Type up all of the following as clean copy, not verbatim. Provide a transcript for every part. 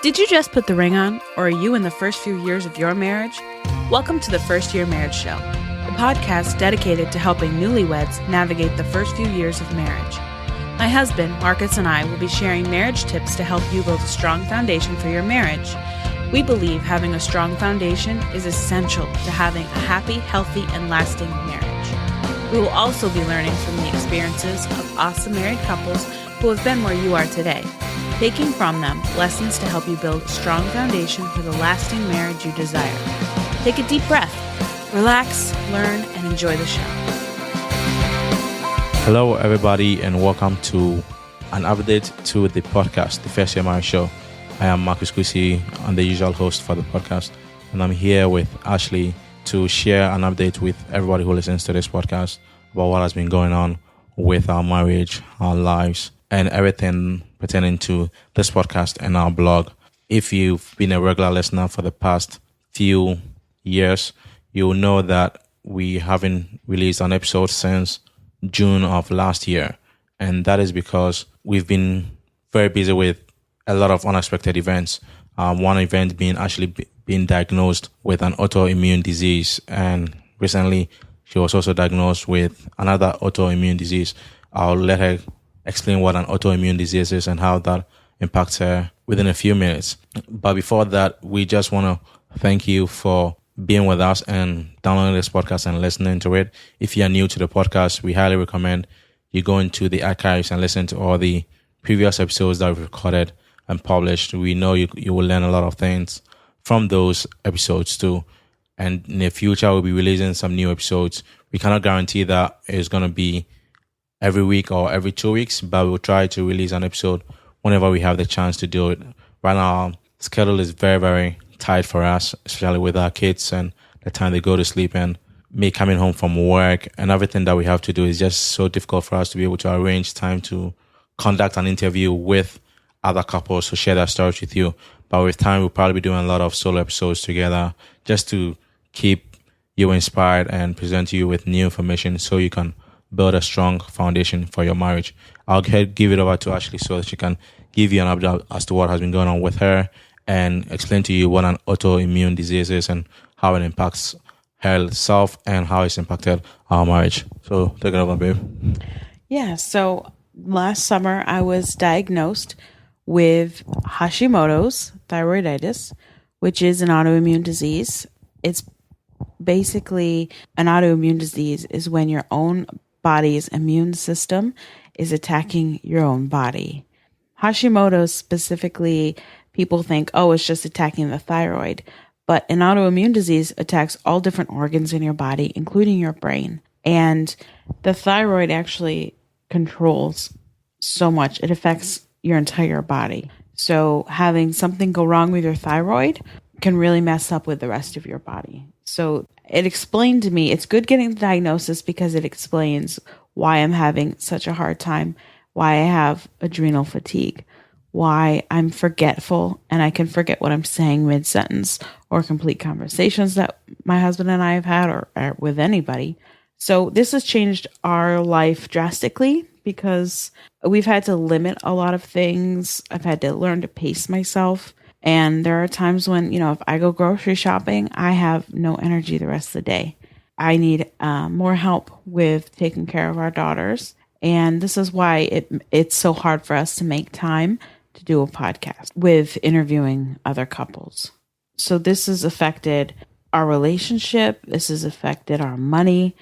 Did you just put the ring on, or are you in the first few years of your marriage? Welcome to the First Year Marriage Show, a podcast dedicated to helping newlyweds navigate the first few years of marriage. My husband, Marcus, and I will be sharing marriage tips to help you build a strong foundation for your marriage. We believe having a strong foundation is essential to having a happy, healthy, and lasting marriage. We will also be learning from the experiences of awesome married couples who have been where you are today, taking from them lessons to help you build a strong foundation for the lasting marriage you desire. Take a deep breath, relax, learn, and enjoy the show. Hello, everybody, and welcome to an update to the podcast, the First Year Marriage Show. I am Marcus Kusi. I'm the usual host for the podcast, and I'm here with Ashley to share an update with everybody who listens to this podcast about what has been going on with our marriage, our lives, and everything pertaining to this podcast and our blog. If you've been a regular listener for the past few years, you'll know that we haven't released an episode since June of last year. And that is because we've been very busy with a lot of unexpected events. One event being Ashley being diagnosed with an autoimmune disease. And recently, she was also diagnosed with another autoimmune disease. I'll let her explain what an autoimmune disease is and how that impacts her within a few minutes. But before that, we just want to thank you for being with us and downloading this podcast and listening to it. If you are new to the podcast, we highly recommend you go into the archives and listen to all the previous episodes that we've recorded and published. We know you will learn a lot of things from those episodes too. And in the future, we'll be releasing some new episodes. We cannot guarantee that it's going to be every week or every 2 weeks, but we'll try to release an episode whenever we have the chance to do it. Right now, our schedule is very, very tight for us, especially with our kids and the time they go to sleep, and me coming home from work, and everything that we have to do is just so difficult for us to be able to arrange time to conduct an interview with other couples to share their stories with you. But with time, we'll probably be doing a lot of solo episodes together just to keep you inspired and present you with new information so you can build a strong foundation for your marriage. I'll give it over to Ashley so that she can give you an update as to what has been going on with her and explain to you what an autoimmune disease is and how it impacts herself and how it's impacted our marriage. So take it over, babe. Yeah, so last summer I was diagnosed with Hashimoto's thyroiditis, which is an autoimmune disease. It's basically an autoimmune disease is when your own body's immune system is attacking your own body. Hashimoto's specifically, people think, oh, it's just attacking the thyroid. But an autoimmune disease attacks all different organs in your body, including your brain. And the thyroid actually controls so much. It affects your entire body. So having something go wrong with your thyroid can really mess up with the rest of your body. So it explained to me, it's good getting the diagnosis because it explains why I'm having such a hard time, why I have adrenal fatigue, why I'm forgetful and I can forget what I'm saying mid-sentence or complete conversations that my husband and I have had or with anybody. So this has changed our life drastically because we've had to limit a lot of things. I've had to learn to pace myself. And there are times when, if I go grocery shopping, I have no energy the rest of the day. I need more help with taking care of our daughters. And this is why it's so hard for us to make time to do a podcast with interviewing other couples. So this has affected our relationship. This has affected our money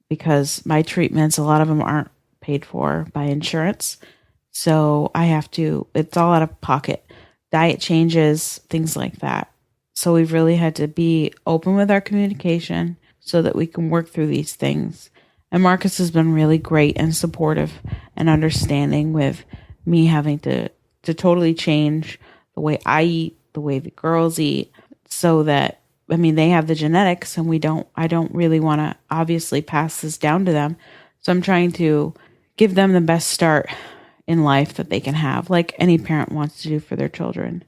because my treatments, a lot of them aren't paid for by insurance. So it's all out of pocket. Diet changes, things like that. So we've really had to be open with our communication so that we can work through these things. And Marcus has been really great and supportive and understanding with me having to totally change the way I eat, the way the girls eat, so that, they have the genetics and I don't really want to obviously pass this down to them. So I'm trying to give them the best start in life that they can have, like any parent wants to do for their children.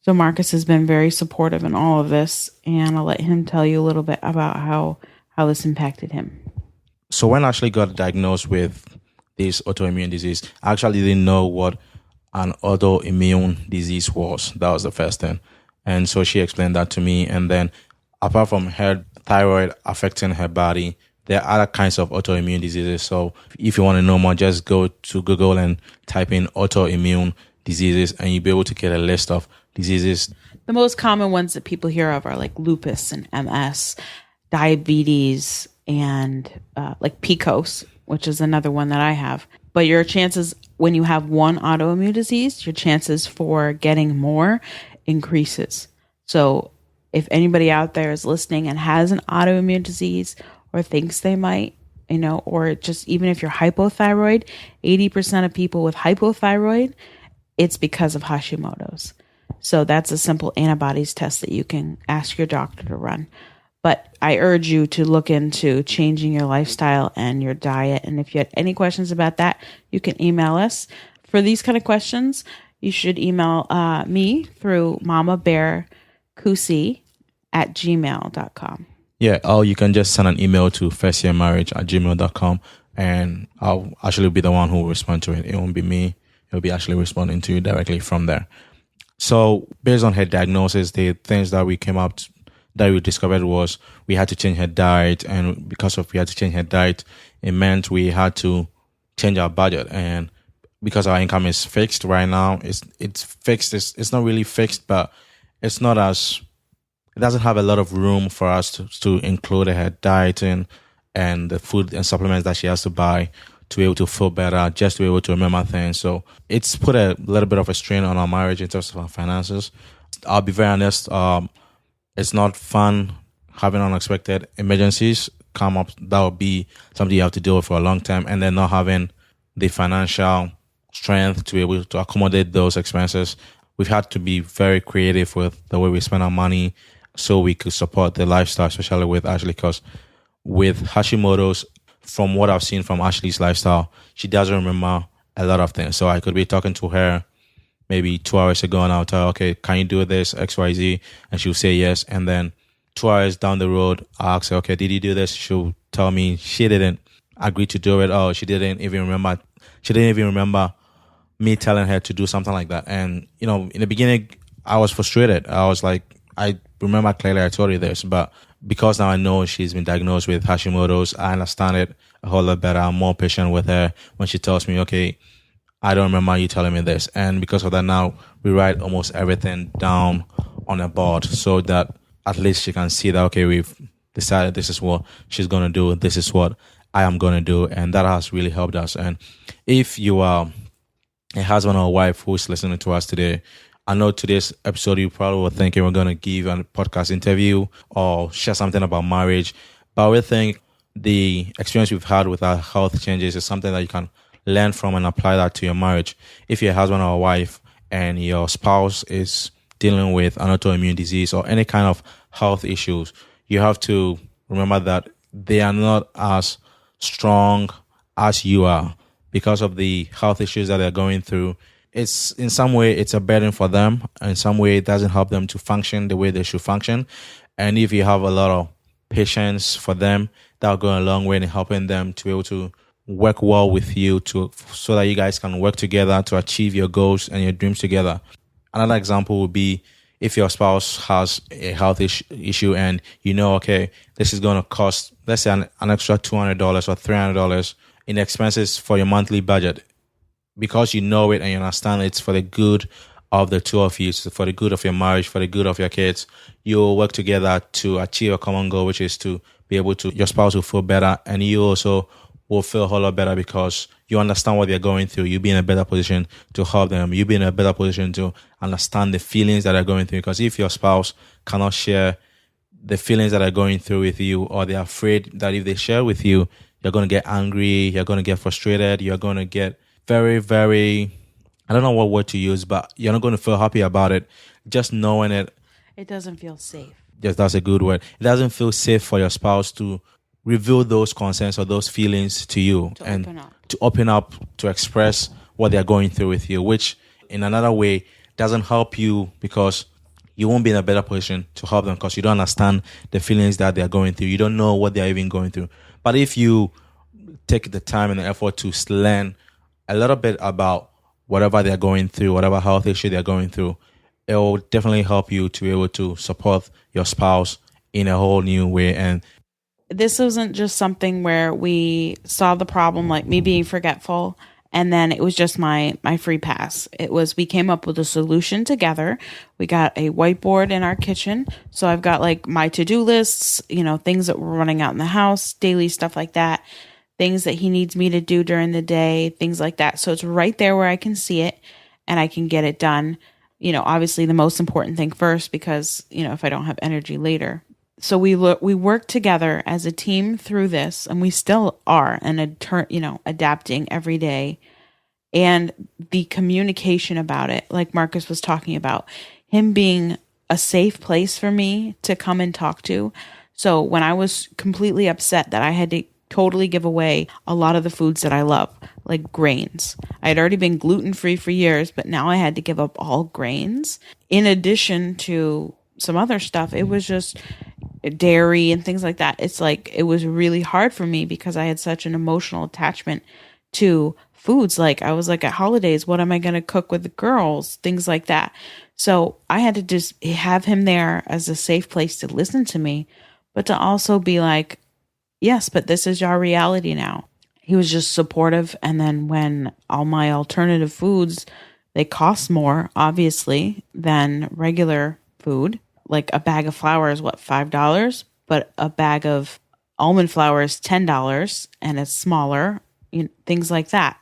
So Marcus has been very supportive in all of this, and I'll let him tell you a little bit about how this impacted him. So when Ashley got diagnosed with this autoimmune disease, I actually didn't know what an autoimmune disease was. That was the first thing. And so she explained that to me. And then apart from her thyroid affecting her body, there are other kinds of autoimmune diseases. So if you want to know more, just go to Google and type in autoimmune diseases and you'll be able to get a list of diseases. The most common ones that people hear of are like lupus and MS, diabetes, and like PCOS, which is another one that I have. But your chances when you have one autoimmune disease, your chances for getting more increases. So if anybody out there is listening and has an autoimmune disease or thinks they might, or just even if you're hypothyroid, 80% of people with hypothyroid, it's because of Hashimoto's. So that's a simple antibodies test that you can ask your doctor to run. But I urge you to look into changing your lifestyle and your diet. And if you had any questions about that, you can email us. For these kind of questions, you should email me through mamabearkusi@gmail.com. Yeah, or you can just send an email to firstyearmarriage@gmail.com and I'll actually be the one who will respond to it. It won't be me. It'll be actually responding to you directly from there. So based on her diagnosis, the things that we discovered was we had to change her diet. And because we had to change her diet, it meant we had to change our budget. And because our income is fixed right now, it's fixed. It's not really fixed, but it doesn't have a lot of room for us to include her diet and the food and supplements that she has to buy to be able to feel better, just to be able to remember things. So it's put a little bit of a strain on our marriage in terms of our finances. I'll be very honest, it's not fun having unexpected emergencies come up. That would be something you have to deal with for a long time, and then not having the financial strength to be able to accommodate those expenses. We've had to be very creative with the way we spend our money so we could support the lifestyle, especially with Ashley, because with Hashimoto's, from what I've seen from Ashley's lifestyle, she doesn't remember a lot of things. So I could be talking to her maybe 2 hours ago and I'll tell her, okay, can you do this, XYZ? And she'll say yes. And then 2 hours down the road, I'll ask her, okay, did you do this? She'll tell me she didn't agree to do it. Oh, she didn't even remember me telling her to do something like that. And, in the beginning, I was frustrated. I was like, I remember clearly I told you this, but because now I know she's been diagnosed with Hashimoto's, I understand it a whole lot better. I'm more patient with her when she tells me, okay, I don't remember you telling me this. And because of that, now we write almost everything down on a board so that at least she can see that, okay, we've decided this is what she's going to do. This is what I am going to do. And that has really helped us. And if you are a husband or a wife who's listening to us today, I know today's episode you probably were thinking we're going to give a podcast interview or share something about marriage, but we think the experience we've had with our health changes is something that you can learn from and apply that to your marriage. If you're a husband or a wife and your spouse is dealing with an autoimmune disease or any kind of health issues, you have to remember that they are not as strong as you are because of the health issues that they're going through. It's in some way it's a burden for them. In some way it doesn't help them to function the way they should function. And if you have a lot of patience for them, that'll go a long way in helping them to be able to work well with you so that you guys can work together to achieve your goals and your dreams together. Another example would be if your spouse has a health issue and okay, this is going to cost, let's say an extra $200 or $300 in expenses for your monthly budget. Because you know it and you understand it's for the good of the two of you, for the good of your marriage, for the good of your kids, you'll work together to achieve a common goal, which is to be able to, your spouse will feel better and you also will feel a whole lot better because you understand what they're going through. You'll be in a better position to help them. You'll be in a better position to understand the feelings that they're going through. Because if your spouse cannot share the feelings that are going through with you, or they're afraid that if they share with you, you're going to get angry, you're going to get frustrated, you're going to get very, very, I don't know what word to use, but you're not going to feel happy about it. Just knowing it. It doesn't feel safe. Yes, that's a good word. It doesn't feel safe for your spouse to reveal those concerns or those feelings to you to open up, to express what they're going through with you, which in another way doesn't help you because you won't be in a better position to help them because you don't understand the feelings that they're going through. You don't know what they're even going through. But if you take the time and the effort to learn a little bit about whatever they're going through, whatever health issue they're going through, it will definitely help you to be able to support your spouse in a whole new way. And this wasn't just something where we saw the problem, like me being forgetful, and then it was just my free pass. It was, we came up with a solution together. We got a whiteboard in our kitchen. So I've got like my to-do lists, things that we're running out in the house, daily stuff like that, things that he needs me to do during the day, things like that. So it's right there where I can see it and I can get it done. Obviously the most important thing first, because, if I don't have energy later. So we work together as a team through this, and we still are, and adapting every day. And the communication about it, like Marcus was talking about, him being a safe place for me to come and talk to. So when I was completely upset that I had to totally give away a lot of the foods that I love, like grains. I had already been gluten-free for years, but now I had to give up all grains. In addition to some other stuff, it was just dairy and things like that. It's like, it was really hard for me because I had such an emotional attachment to foods. Like, I was like, at holidays, what am I going to cook with the girls? Things like that. So I had to just have him there as a safe place to listen to me, but to also be like, yes, but this is our reality now. He was just supportive. And then when all my alternative foods, they cost more, obviously, than regular food. Like a bag of flour is what, $5? But a bag of almond flour is $10 and it's smaller, things like that.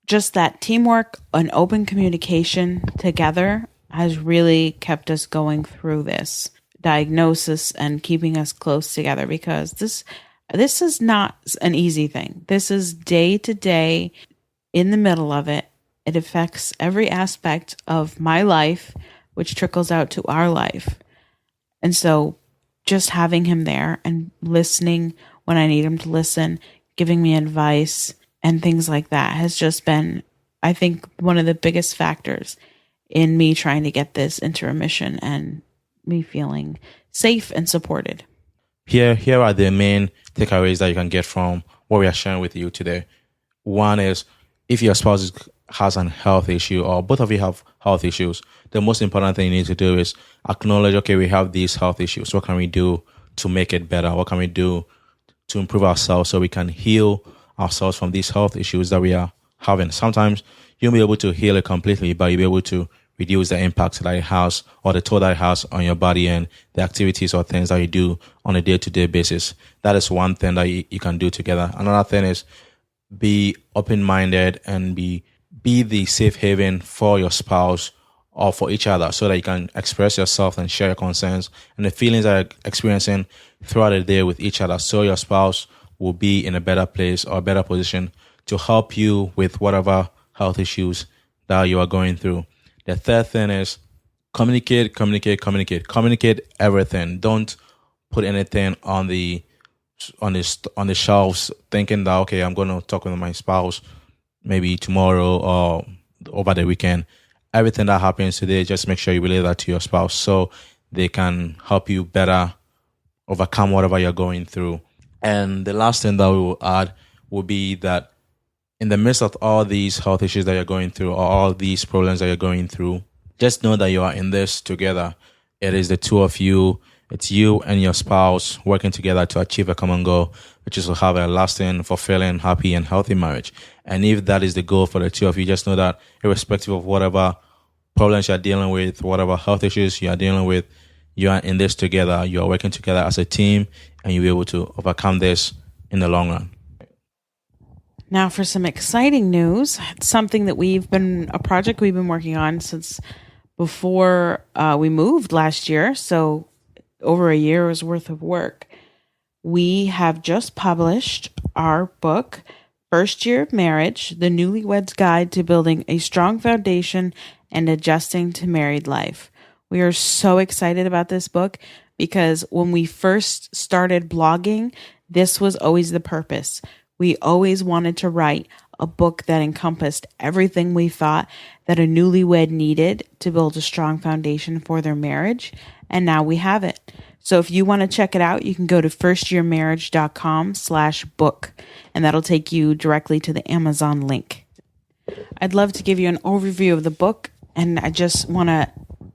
Just that teamwork and open communication together has really kept us going through this diagnosis and keeping us close together, because this is not an easy thing. This is day to day, in the middle of it. It affects every aspect of my life, which trickles out to our life. And so just having him there and listening when I need him to listen, giving me advice and things like that has just been, I think, one of the biggest factors in me trying to get this into remission and me feeling safe and supported. Here are the main takeaways that you can get from what we are sharing with you today. One is, if your spouse has an health issue, or both of you have health issues, the most important thing you need to do is acknowledge, okay, we have these health issues. What can we do to make it better? What can we do to improve ourselves so we can heal ourselves from these health issues that we are having? Sometimes you'll be able to heal it completely, but you'll be able to reduce the impact that it has, or the toll that it has on your body and the activities or things that you do on a day-to-day basis. That is one thing that you can do together. Another thing is be open-minded and be the safe haven for your spouse or for each other, so that you can express yourself and share your concerns and the feelings that you're experiencing throughout the day with each other, so your spouse will be in a better place or a better position to help you with whatever health issues that you are going through. The third thing is communicate everything. Don't put anything on the shelves thinking that, okay, I'm going to talk with my spouse maybe tomorrow or over the weekend. Everything that happens today, just make sure you relay that to your spouse so they can help you better overcome whatever you're going through. And the last thing that we will add will be that in the midst of all these health issues that you're going through, or all these problems that you're going through, just know that you are in this together. It is the two of you. It's you and your spouse working together to achieve a common goal, which is to have a lasting, fulfilling, happy, and healthy marriage. And if that is the goal for the two of you, just know that irrespective of whatever problems you're dealing with, whatever health issues you are dealing with, you are in this together. You are working together as a team, and you'll be able to overcome this in the long run. Now for some exciting news. It's something that a project we've been working on since before we moved last year. So over a year's worth of work. We have just published our book, First Year of Marriage, The Newlywed's Guide to Building a Strong Foundation and Adjusting to Married Life. We are so excited about this book because when we first started blogging, this was always the purpose. We always wanted to write a book that encompassed everything we thought that a newlywed needed to build a strong foundation for their marriage. And now we have it. So if you want to check it out, you can go to firstyearmarriage.com/book, and that'll take you directly to the Amazon link. I'd love to give you an overview of the book, and I just want to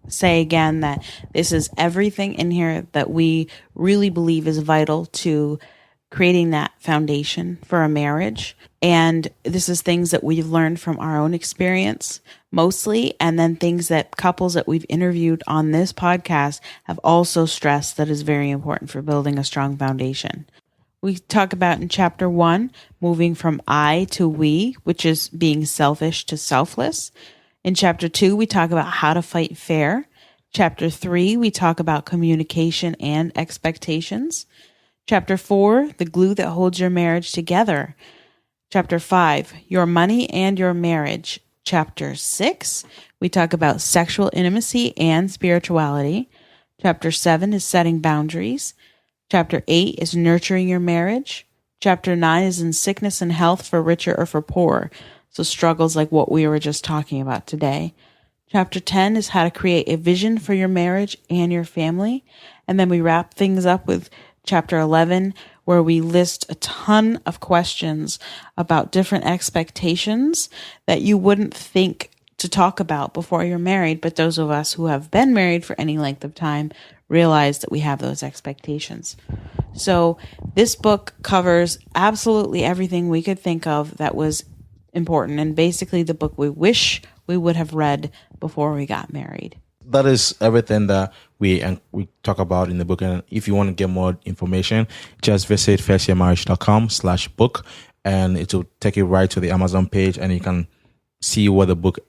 say again that this is everything in here that we really believe is vital to creating that foundation for a marriage. And this is things that we've learned from our own experience mostly, and then things that couples that we've interviewed on this podcast have also stressed that is very important for building a strong foundation. We talk about in chapter 1, moving from I to we, which is being selfish to selfless. In chapter 2, we talk about how to fight fair. Chapter 3, we talk about communication and expectations. Chapter 4, the glue that holds your marriage together. Chapter 5, your money and your marriage. Chapter 6, we talk about sexual intimacy and spirituality. Chapter 7 is setting boundaries. Chapter 8 is nurturing your marriage. Chapter 9 is in sickness and health for richer or for poorer. So struggles like what we were just talking about today. Chapter 10 is how to create a vision for your marriage and your family. And then we wrap things up with chapter 11, where we list a ton of questions about different expectations that you wouldn't think to talk about before you're married. But those of us who have been married for any length of time realize that we have those expectations. So this book covers absolutely everything we could think of that was important, and basically the book we wish we would have read before we got married. That is everything that we talk about in the book. And if you want to get more information, just visit firstyearmarriage.com/book, and it will take you right to the Amazon page, and you can see what the book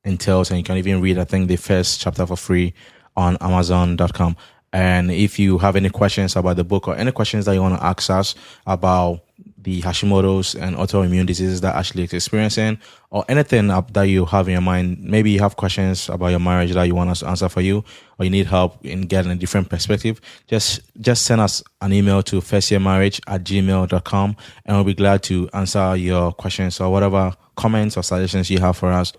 entails, and you can even read, I think, the first chapter for free on Amazon.com. And if you have any questions about the book or any questions that you want to ask us about the Hashimoto's and autoimmune diseases that Ashley is experiencing, or anything that you have in your mind, maybe you have questions about your marriage that you want us to answer for you, or you need help in getting a different perspective, just send us an email to firstyearmarriage@gmail.com, and we'll be glad to answer your questions or whatever comments or suggestions you have for us.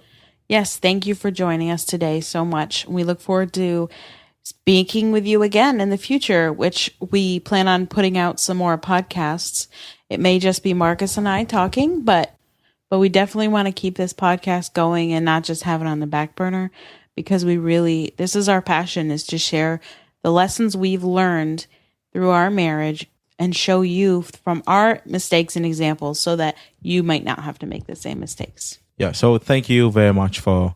Yes, thank you for joining us today so much. We look forward to speaking with you again in the future, which we plan on putting out some more podcasts. It may just be Marcus and I talking, but we definitely want to keep this podcast going and not just have it on the back burner, because this is our passion, is to share the lessons we've learned through our marriage and show you from our mistakes and examples so that you might not have to make the same mistakes. Yeah, so thank you very much for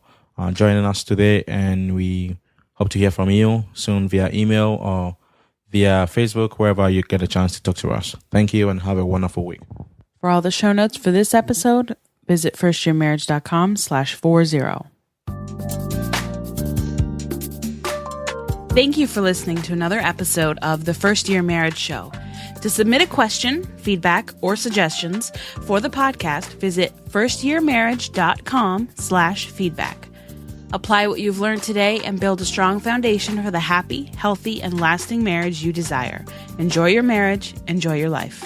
joining us today, and we hope to hear from you soon via email or via Facebook, wherever you get a chance to talk to us. Thank you, and have a wonderful week. For all the show notes for this episode, visit firstyearmarriage.com/40. Thank you for listening to another episode of the First Year Marriage Show. To submit a question, feedback, or suggestions for the podcast, visit firstyearmarriage.com/feedback. Apply what you've learned today and build a strong foundation for the happy, healthy, and lasting marriage you desire. Enjoy your marriage. Enjoy your life.